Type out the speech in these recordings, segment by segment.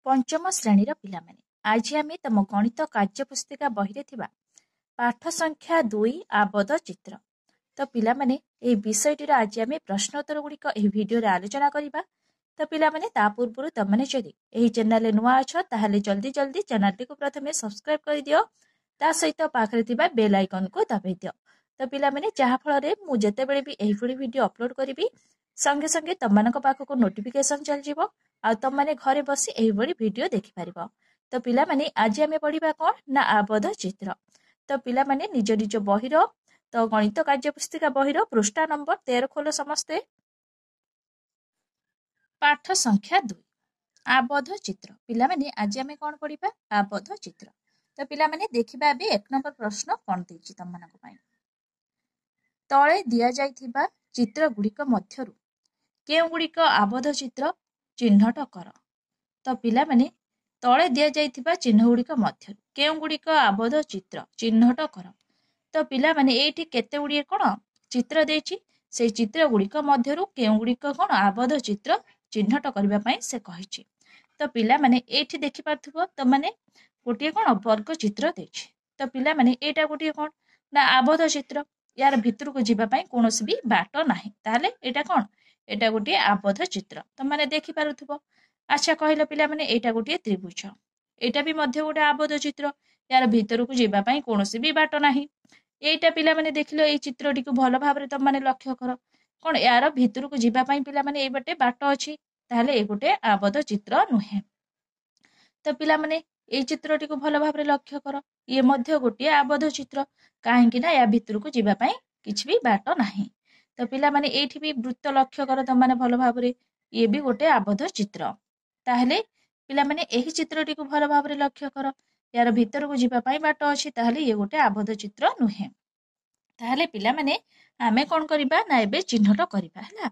पंचम श्रेणीर पिलामाने आज आम तम गणित कार्यपुस्तिका बही थिबा पाठ संख्या 2 आबद्ध चित्र। तो पिलामाने एही विषयटीर आज आम प्रश्नोत्तर गुड़िक एही वीडियो रे आलोचना करिबा। तो पिलामाने ता पूर्वरु तमने जदि एही चैनल नुआ अछ ताहाले जल्दी जल्दी चैनल को प्रथमे सब्सक्राइब कर दियो, ता सहित पाखरे थिबा बेल आइकन को दबाई दियो। तो पिलामाने जहा फल रे मु जेतेबेले भी एही भली वीडियो अपलोड करिबी संगे संगे तमनक पाखको नोटिफिकेशन चल जिवो आ तम माने घरे बसी एही भली वीडियो देखि पारिबो। तो पिला माने आज आमे पढिबा कोन ना आबद्ध चित्र। तो पिला माने निज निज बहिर तो गणित कार्यपुस्तिका बहिर पृष्ठा नंबर 13 खोलो समस्ते। पाठ संख्या 2 आबद्ध चित्र। पिला माने आज आमे कोन पढिबा आबद्ध चित्र। तो पिला माने देखिबा बे 1 नंबर प्रश्न कोन देछि तमनक पई। तळे दिया जाइथिबा चित्र गुड़िक मध्यरु केउ गुड़िक आबद्ध चित्र चिन्हट कर। तो पिला माने तळे दिया जाइथिबा चिन्ह गुड़िक मध्यरु केउ गुड़िक आबद्ध चित्र चिन्हट कर। तो पिला माने एठी केते गुड़िए कोन चित्र देछि, से चित्र गुड़िक मध्यरु केउ गुड़िक कोन आबद्ध चित्र चिन्हट करबा पई से कहिछि। तो पिला माने एठी देखि पाथुबो तो माने गोटिए कोन वर्ग चित्र देछि। तो पिला माने एटा गोटिए कोन ना आबद्ध चित्र, यार भितर को जीवा पई कोनोसी भी बाट नाही, ताले एटा कोन एटा गोटिए आबद्ध चित्र। तो माने देखि पारुथुबो। अच्छा कहले पिला माने एटा गोटिए त्रिभुज, एटा भी मध्य गोटे आबद्ध चित्र, यार भितर को जीवा पई कोनोसी भी बाट नाही। एटा पिला माने देखिलो एई चित्रटी को भलो भाबरे तम माने लक्ष्य करो कोन यार भितर को जीवा पई पिला माने एई बटे बाट अछि, ताले ए गोटे आबद्ध चित्र नुहे। तो पिला माने एई चित्रटी को भलो भाबरे लक्ष्य करो, ये मध्य गोटिए आबद्ध चित्र, काहेकि ना या भितर को जीवा पई किछि भी बाट नाही। तो पिला माने एठी भी वृत्त लक्ष्य करो तम माने भलो भाबरे, ये भी गोटे आबद्ध चित्र। ताहले पिला माने एही चित्रटी को भलो भाबरे लक्ष्य करो, यार भितर को जीवा पई बाट अछि, ताहले ये गोटे आबद्ध चित्र नुहे। ताहले पिला माने आमे कोन करिबा ना एबे चिन्हट करिबा हला।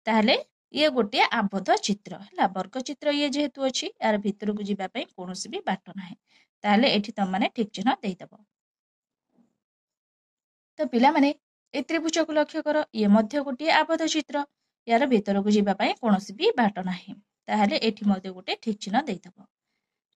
ताहले ये गोटे आबद्ध चित्र हला, वर्ग चित्र ये जेहेतु अछि, यार भितर को जीवा पई कोनोसी भी बाट नाही। ताहले एठी तम माने ठीक चिन्ह देई दबो। तो पिला माने ए त्रिभुज को लक्ष्य करो, ये मध्य गोटे आबद्ध चित्र, यार भितर को जीवा पई कोनोसी भी बाट नाही। ताहले एठी मध्य गोटे ठीक चिन्ह देई दबो।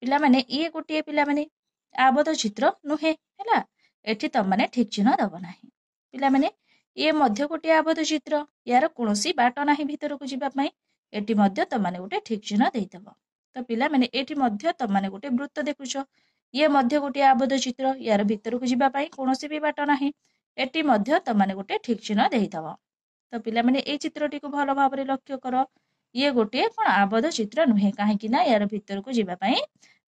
पिला माने ये गोटे पिला माने आबद्ध चित्र नुहे हला, एठी तम माने ठीक चिन्ह दबो नाही। पिला माने ये मध्य गोटे आबद्ध चित्र, यार कोनोसी बाट नाही भितर को जीवा पई, एठी मध्य तम माने गोटे ठीक चिन्ह देई दबो। तो पिला माने एठी मध्य तम माने गोटे वृत्त देखुछो, ये मध्य गोटे आबद्ध चित्र, यार भितर को जीवा पई कोनोसी भी बाट नाही, एटी मध्य तम माने गोटे ठीक चिन्ह देई दबो। तो पिला माने ए चित्रटी को भलो भाबरे लक्ष्य करो, ये गोटे कोन आबद्ध चित्र नुहे, काहेकि ना यार भितर को जीवा पई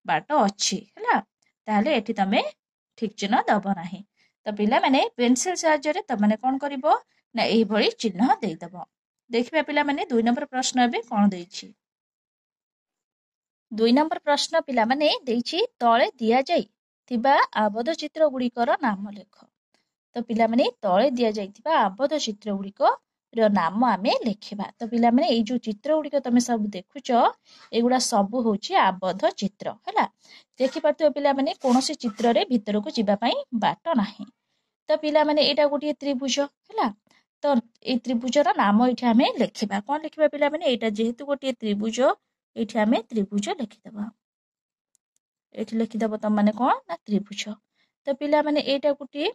बाट अछि हला। ताहले एठी तमे ठीक चिन्ह दबो नाही। तो पिला माने पेंसिल साहाय्य रे तम माने कोन करिवो ना एही भली चिन्ह देई दबो। देखिबा पिला माने 2 नंबर प्रश्न एबे कोन देछि। 2 नंबर प्रश्न पिला माने देछि तळे दिया जाई थिबा आबद्ध चित्र गुड़िकर नाम लेख। तो पिला माने तळे दिया जाइथिबा आबद्ध चित्र गुड़िक रो नाम आमे लेखिबा। तो पिला माने एई जो चित्र गुड़िक तमे सब देखुचो, एगुडा सब होछि आबद्ध चित्र हला। देखि पाथो पिला माने कोनोसी चित्र रे भितर को जीवा पई बाट नाही। तो पिला माने एटा गोटिए त्रिभुज हला। तो ए त्रिभुजर नाम एठी आमे लेखिबा। कोन लेखिबा पिला माने एटा जेहेतु गोटिए त्रिभुज, एठी आमे त्रिभुज लेखिदबा। एठी लेखिदबो तम माने कोन ना त्रिभुज। तो पिला माने एटा गोटिए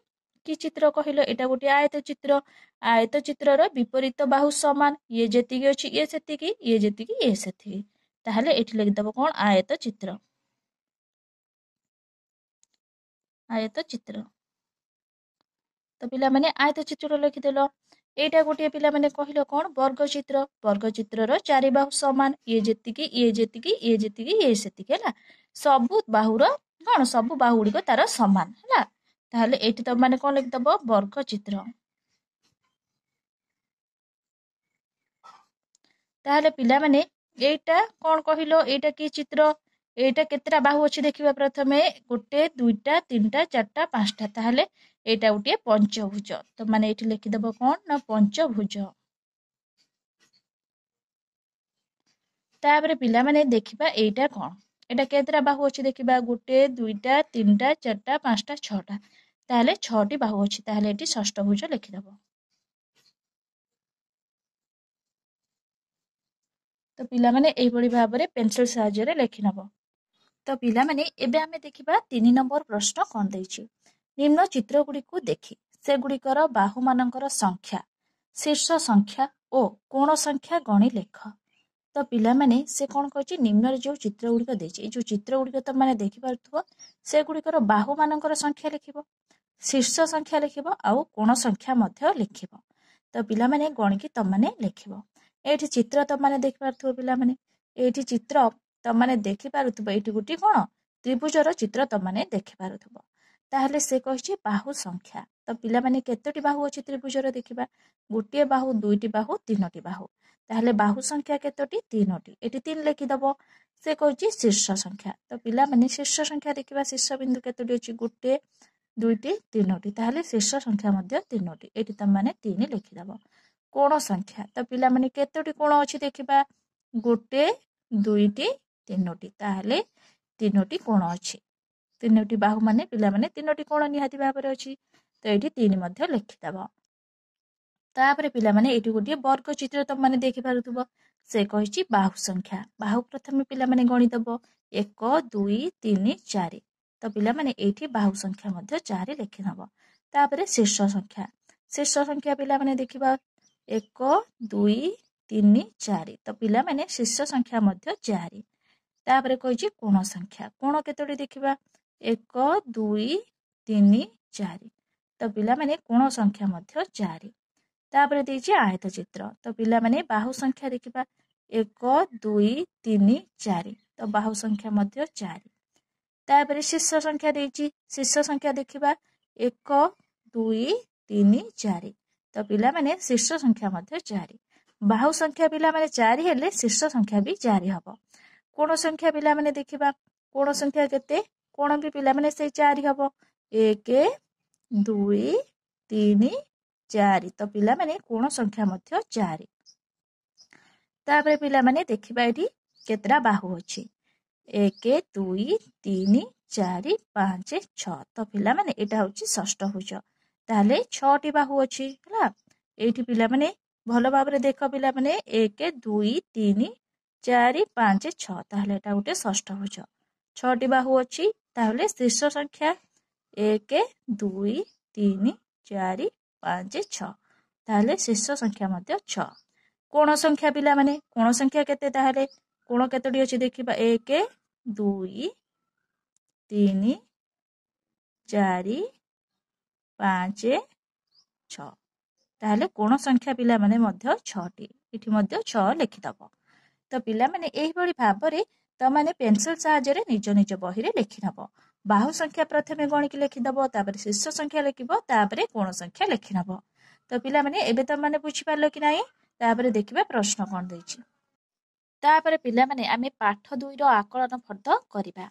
कि चित्र कहिलो, एटा गोटिए आयत चित्र। आयत चित्रर विपरीत बाहु समान, ये जेतिकी अछि ये सेतिकी, ये जेतिकी ये सेतिकी। ताहले एठी लेखिदबो कोन आयत चित्र। आयत चित्र। तो पिला माने आयत चित्र लिखिदेलो। एटा गोटिए पिला माने कहिलो कोन वर्ग चित्र। वर्ग चित्रर चारि बाहु समान, ये जेतिकी ये जेतिकी ये जेतिकी ये सेतिकी हला। सबु बाहुर कोन सबु बाहु गुड़िक तार समान हला। ताहले एठी तम माने कोन लिखिदबो वर्ग चित्र। ताहले पिला माने एटा कोन कहिलो, एटा कि चित्र, एटा केतरा बाहु अछि देखिबा प्रथमे 1 2 3 4 5टा। ताहले एटा गोटे पंचभुज। तो माने एठी लिखिदबो कोन ना पंचभुज। तापरे पिला माने देखिबा एटा कोन, एटा केतरा बाहु अछि देखिबा 1 2 3 4 5 6टा। ताहले 6टी बाहु अछि, ताहले एठी षष्ठभुज लिखिदबो। तो पिला माने एही भली भाबरे पेंसिल साहाय्य रे लेखि नबो। तो पिला माने एबे आमे देखिबा 3 नंबर प्रश्न कोन देछि। निम्न चित्र गुड़िकु देखि सेगुड़िकर बाहु मानकर संख्या, शीर्ष संख्या ओ कोण संख्या गणी लेख। तो पिला माने से कोन कहछि निम्न जो चित्र गुड़िक देछि जो चित्र गुड़िक तो माने देखि पारथुबो सेगुड़िकर बाहु मानकर संख्या लिखिबो, शीर्ष संख्या लिखिबो आउ कोण संख्या मध्य लिखिबो। तो पिला माने गणिकी तम माने लिखिबो। एठी चित्र तम माने देखि पारथुबो पिला माने एठी चित्र तम माने देखि पारुथुबो एठी गुटी कोन त्रिभुजर चित्र तम माने देखि पारुथुबो। ताहले से कहछि बाहु संख्या। तो पिला माने केतोटी बाहु अछि त्रिभुजर देखिबा गोटे बाहु दुईटी बाहु तीनोटी बाहु। ताहले बाहु संख्या केतोटी तीनोटी एठी 3 लिखि दबो। से कहछि शीर्ष संख्या। तो पिला माने शीर्ष संख्या देखिबा शीर्ष बिंदु केतोटी अछि गोटे दुईटी तीनोटी ताहले शीर्ष संख्या मध्य तीनोटी एठी तम माने 3 लिखि दबो। कोण संख्या तो पिला माने केतोटी कोण अछि देखिबा गोटे दुईटी तीनोटी ताहले तीनोटी कोण अछि। तीनोटी बाहु माने पिला माने तीनोटी कोण निहाती भाबरे अछि तो एठी 3 मध्य लिखि दबो। तापरे पिला माने एठी गोटे वर्ग चित्र तम माने देखि पारुथुबो। से कहिछि बाहु संख्या। बाहु प्रथमे पिला माने गणि दबो 1 2 3 4। तो पिला माने एठी बाहु संख्या मध्य 4 लिखि नबो। तापरे शीर्ष संख्या। शीर्ष संख्या पिला माने देखिबा 1 2 3 4। तो पिला माने शीर्ष संख्या मध्य 4। तापरे कहिछि कोण संख्या। कोण केतोटी देखिबा 1 2 3 4। तो पिला माने कोण संख्या मध्य 4। तापरे देछि आयत चित्र। तो पिला माने बाहु संख्या देखिबा 1 2 3 4। तो बाहु संख्या मध्य 4। तापरे शीर्ष संख्या देछि। शीर्ष संख्या देखिबा 1 2 3 4। तो पिला माने शीर्ष संख्या मध्य 4। बाहु संख्या पिला माने 4 हेले शीर्ष संख्या भी 4 हबो। कोण संख्या पिला माने देखिबा कोण संख्या केते कोण भी पिला माने से 4 हबो 1 2 3 4। तो पिला माने कोण संख्या मध्य 4। तापरे पिला माने देखिबा एठी केतरा बाहु अछि 1 2 3 4 5 6। तो पिला माने एटा होछि षष्ठ भुज ताले 6 टी बाहु अछि हला। एठी पिला माने भलो भाबरे देखो पिला माने 1 2 3 4 5 6 ताले एटा गोटे षष्ठ भुज 6 टी बाहु अछि। ताहले शीर्ष संख्या 1 2 3 4 5 6 ताहले शीर्ष संख्या मध्य 6। कोण संख्या पिला माने कोण संख्या केते ताहले कोण केतोटी अछि देखिबा 1 2 3 4 5 6। ताहले कोण संख्या पिला माने मध्य 6 टी इठी मध्य 6 लिखि दबो। तो पिला माने एही बळी भाबरे त माने पेंसिल सहायरे निज निज बही रे लिखि नबो। बाहु संख्या प्रथमे गणिकी लिखि दबो तापरे शीर्ष संख्या लिखिबो तापरे कोण संख्या लिखि नबो। तो पिला माने एबे त माने बुझि पारलो कि नाही। तापरे देखिबा प्रश्न कोन दैछि। तापरे पिला माने आमे पाठ 2 रो आकलन फर्द करिबा।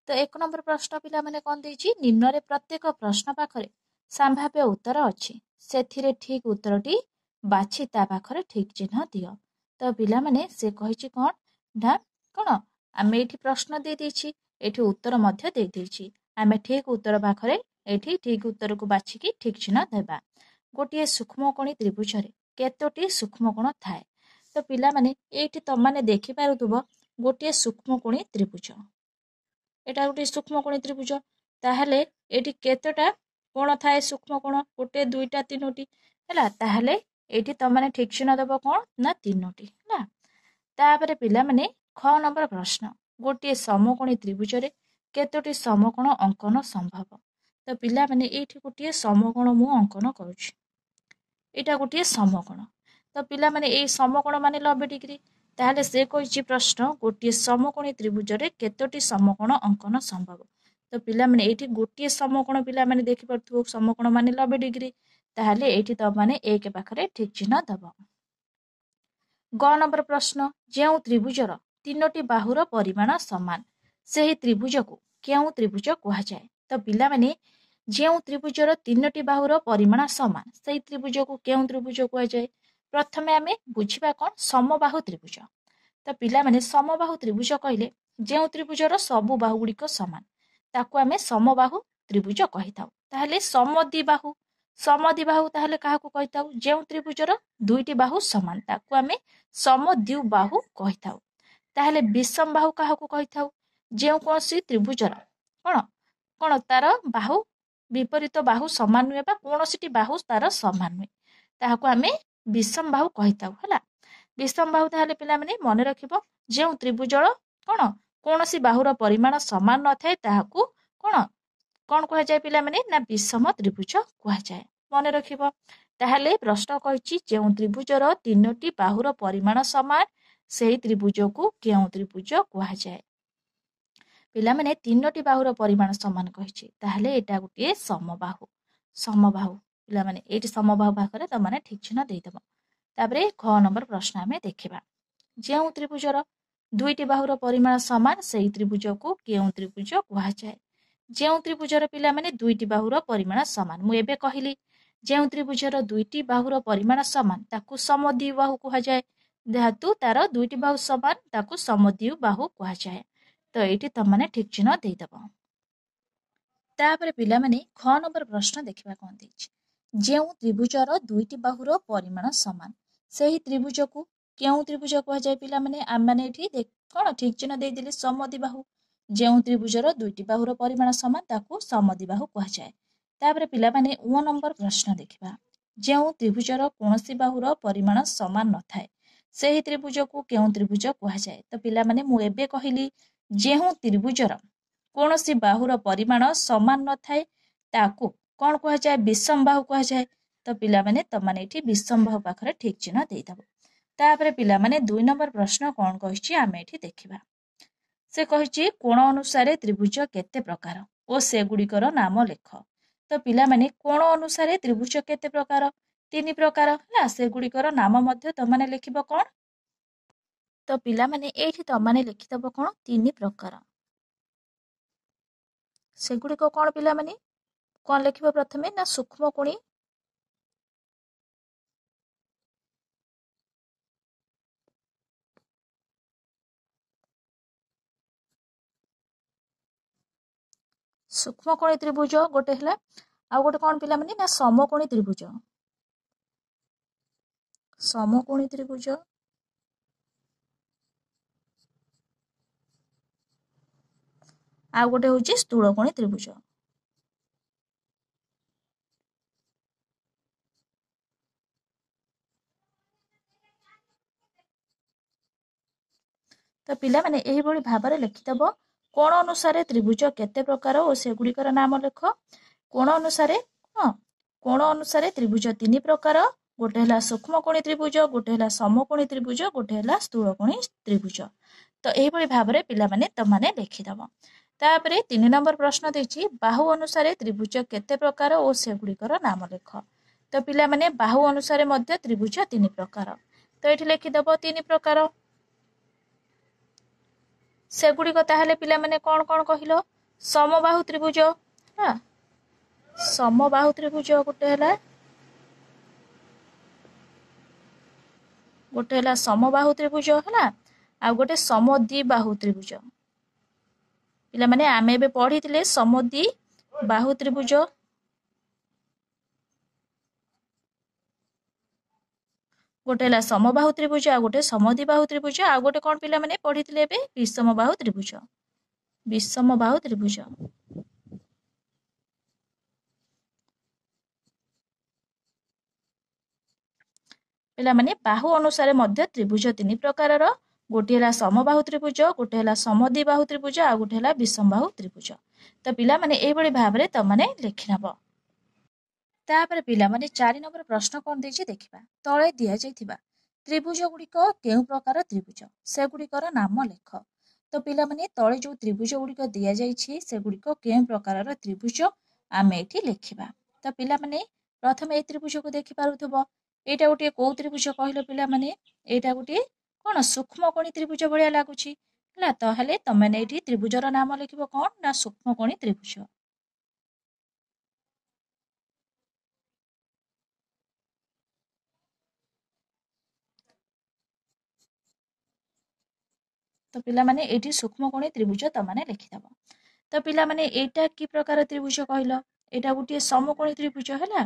तो 1 नंबर प्रश्न पिला माने कोन दैछि निम्न रे प्रत्येक प्रश्न पाखरे संभाव्य उत्तर अछि सेथिरे ठीक उत्तरटी बाछि ता पाखरे ठीक चिन्ह दियो। तो पिला माने से कहिछि कोन ना कोन आमे एठी प्रश्न दे दैछि एठी उत्तर मध्य दे दैछि आमे ठीक उत्तर पाखरे एठी ठीक उत्तर को बाछि की ठीक चिन्ह देबा। गोटिए सूक्ष्मकोणी त्रिभुज रे केतोटी सूक्ष्मकोण थाए। तो पिला माने एठी त माने देखि पारुथबो गोटिए सूक्ष्मकोणी त्रिभुज एटा गोटे सूक्ष्मकोणी त्रिभुज ताहले एठी केतोटा कोण थाए सूक्ष्मकोण गोटे दुईटा तीनोटी हला। ताहले एठी त माने ठीक चिन्ह देबो कोन ना तीनोटी हला। तापरे पिला माने ख नंबर प्रश्न गोटिए समकोणी त्रिभुज रे केतोटी समकोण अंकन संभव। तो पिला माने एठी गोटिए समकोण मु अंकन करूछि एटा गोटिए समकोण। तो पिला माने ए समकोण माने 90 डिग्री ताहले से कहिछि प्रश्न गोटिए समकोणी त्रिभुज रे केतोटी समकोण अंकन संभव। तो पिला माने एठी गोटिए समकोण पिला माने देखि परथु समकोण माने 90 डिग्री ताहले एठी त माने 1 पाखरे ठीक चिन्ह दबो। ग नंबर प्रश्न जेउ त्रिभुजर तीनोटी बाहुर परिमाण समान सेही त्रिभुज को केउ त्रिभुज कुहा जाय। तो पिला माने जेउ त्रिभुजर तीनोटी बाहुर परिमाण समान सेही त्रिभुज को केउ त्रिभुज कुहा जाय। प्रथमे आमे बुझिबा कोन समबाहु त्रिभुज। तो पिला माने समबाहु त्रिभुज कहिले जेउ त्रिभुजर सबु बाहु गुडी को समान ताकू आमे समबाहु त्रिभुज कहिताउ। ताहले समद्विबाहु ताहले काहाकू कहिताउ जेउ त्रिभुजर दुईटी बाहु समान ताकू आमे समद्विबाहु कहिताउ। ताहले विषम बाहु काहाकू कहिताउ जो कौन त्रिभुजर कौन कौन तार बाहु विपरीत बाहु समान नुहे कौन सी बाहु तार समान नुहे ताहाको आमे विषम बाहु कही है। विषम बाहु ताहले पिला माने मन रखिबो जो त्रिभुजर कौन कौन सी बाहुर परिमाण समान न थाए ताहाको कौन कौन कह जाए पिला माने ना विषम त्रिभुज कह जाए मन रखिबो। ताहले प्रश्न कहिछि जो त्रिभुजर तीनोटी बाहुर परिमाण समान सेही त्रिभुज को केउ त्रिभुज कह जाए। पिला माने तीनोटी बाहुर परिमाण समान कहिछि ताहले एटा गुटे समबाहु पिला माने एटी समबाहु भागरे त माने ठीक चिन्ह देई देबो। तापरे ख नंबर प्रश्न आमे देखिबा जो त्रिभुजर दुईटी बाहुर परिमाण समान सेही त्रिभुज को केउ त्रिभुज कह जाए। जो त्रिभुजर पिला माने दुईटी बाहुर परिमाण समान मु एबे कहिली जो त्रिभुजर दुईटी बाहुर परिमाण समान ताकू समद्विबाहु बाहु कह जाए जेहेतु तार दुईटी बाहु समान ताकू समद्विबाहु बाहु कह जाए। तो ये तुम मैंने ठीक चिन्ह देदेव। तापर पिला माने ख नंबर प्रश्न देखा कौन देछि जो त्रिभुजर दुईटी बाहुर परिमाण समान सेही त्रिभुज को केउ त्रिभुज कह जाए। पिला माने आम माने एठी कौन ठीक चिन्ह देदेले समद्विबाहु जो त्रिभुजर दुईटी बाहुर परिमाण समान ताकू समद्विबाहु कह जाए। तापर पिला माने उ नंबर प्रश्न देखा जो त्रिभुजर कौनसी बाहुर परिमाण समान न थाए सेही त्रिभुज को केउ त्रिभुज कह जाए। तो पिला माने मु एबे कहिली जो त्रिभुजर कौन सी बाहुर परिमाण समान न थाए ताकू कौन कह जाए विषम बाहु कह जाए। तो पिला माने तमाने एठी विषम बाहु पाखरे ठीक चिन्ह देइदबो। तापर पिला माने 2 नंबर प्रश्न कौन कहिछि आमे एठी देखिबा। से कहिछि कोण अनुसारे त्रिभुज केते प्रकार ओ से गुडिकर नाम लेख। तो पिला माने कोण अनुसारे त्रिभुज केते प्रकार 3 प्रकार हला से गुडिकर नाम मध्य तमाने लिखिबो कोन। तो पिला माने एठी तमाने लिखिदबो कोन 3 प्रकार से गुडिको कोन पिला माने कोन लिखिबो प्रथमे ना सूक्ष्म कोणी त्रिभुज गोटे हला आ गोटे कोन पिला माने ना समकोणी त्रिभुज आ गोटे होची स्थूलकोणी त्रिभुज। तो पिला माने एही भली भाबरे लिखितबो कोण अनुसारे त्रिभुज केते प्रकार ओ से गुडिकर नाम लेख। कोण अनुसारे त्रिभुज 3 प्रकार गोटे हला सूक्ष्मकोणी त्रिभुज गोटे हला समकोणी त्रिभुज गोटे हला स्थूलकोणी त्रिभुज। तो एही भली भाबरे पिला माने तमाने लिखिदबो। तापरे 3 नंबर प्रश्न देछि बाहु अनुसारे त्रिभुज केते प्रकार ओ से गुडिकर नाम लेख। तो पिला माने बाहु अनुसारे मध्य त्रिभुज 3 प्रकार। तो एठी लिखिदबो 3 प्रकार से गुडिक ताहले पिला माने कोन कोन कहिलो समबाहु त्रिभुज हा समबाहु त्रिभुज गोटे हला समबाहु त्रिभुज हला आ गोटे समद्विबाहु त्रिभुज। पिला माने आमे बे पढिथिले समद्विबाहु त्रिभुज गोटे हला समबाहु त्रिभुज आ गोटे समद्विबाहु त्रिभुज आ गोटे कोन पिला माने पढिथिले बे विषमबाहु त्रिभुज पिला माने बाहु अनुसारे मध्य त्रिभुज 3 प्रकारर गोटे हला समबाहु त्रिभुज गोटे हला समद्विबाहु त्रिभुज आ गोटे हला विषमबाहु त्रिभुज। तो पिला माने एही भली भाबरे तमाने लिखिनबो। तापर पिला माने 4 नंबर प्रश्न कोन देछि देखिबा तळे दिया जायथिबा त्रिभुज गुडिक केउ प्रकार त्रिभुज से गुडिकर नाम लेख। तो पिला माने तळे जो त्रिभुज गुडिक दिया जायछि से गुडिक केउ प्रकारर त्रिभुज आमे एठी लिखिबा। तो पिला माने प्रथम ए त्रिभुज को देखि पारुथबो एटा गोटे कौ त्रिभुज कहलो पिला माने एटा गोटे कोन सूक्ष्मकोणी त्रिभुज भलिया लागुछि हला। तो हले तमने एठी त्रिभुजर नाम लिखिबो कोन ना सूक्ष्मकोणी त्रिभुज। तो पिला माने एठी सूक्ष्मकोणी त्रिभुज तमाने लिखिदबो। तो पिला माने एटा की प्रकार त्रिभुज कहलो एटा गोटे समकोणी त्रिभुज हला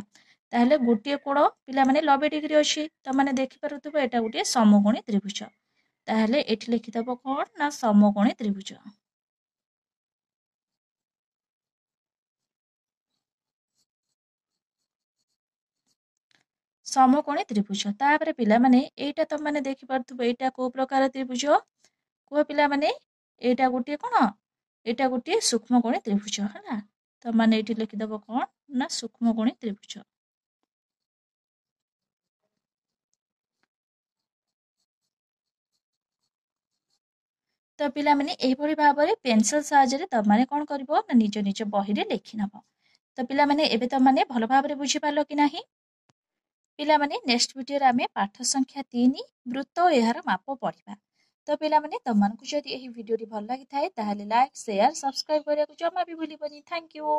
ताहले गोटे कोण पिला माने 90 डिग्री अछि तमाने देखि पारुथबो एटा गोटे समकोणी त्रिभुज ताहले एठी लिखिदबो कोन ना समकोणी त्रिभुज। समकोणी त्रिभुज तापर पिला माने एटा तुम माने देखि परथबो एटा को प्रकार त्रिभुज को पिला माने एटा गोटे कोन एटा गोटे सूक्ष्मकोणी त्रिभुज हला तो माने एठी लिखि दबो कोन ना सूक्ष्मकोणी त्रिभुज। तो पिला माने एही भली भाबरे पेंसिल साहाय्य तुम माने कोन करबो ना निज निज बही रे लिखि नबो। तो पिला माने एबे तुम माने भल भाबरे बुझि पालो कि नाही। पिला माने नेक्स्ट वीडियो रे आमे पाठ संख्या 3 वृत्त और एहार माप पढ़िबा। तो पिला माने तमनको जदि एही वीडियो टी भल लागि थाए ताहाले लाइक शेयर सब्सक्राइब करिया को जमा भी भूलिबनी। Thank you.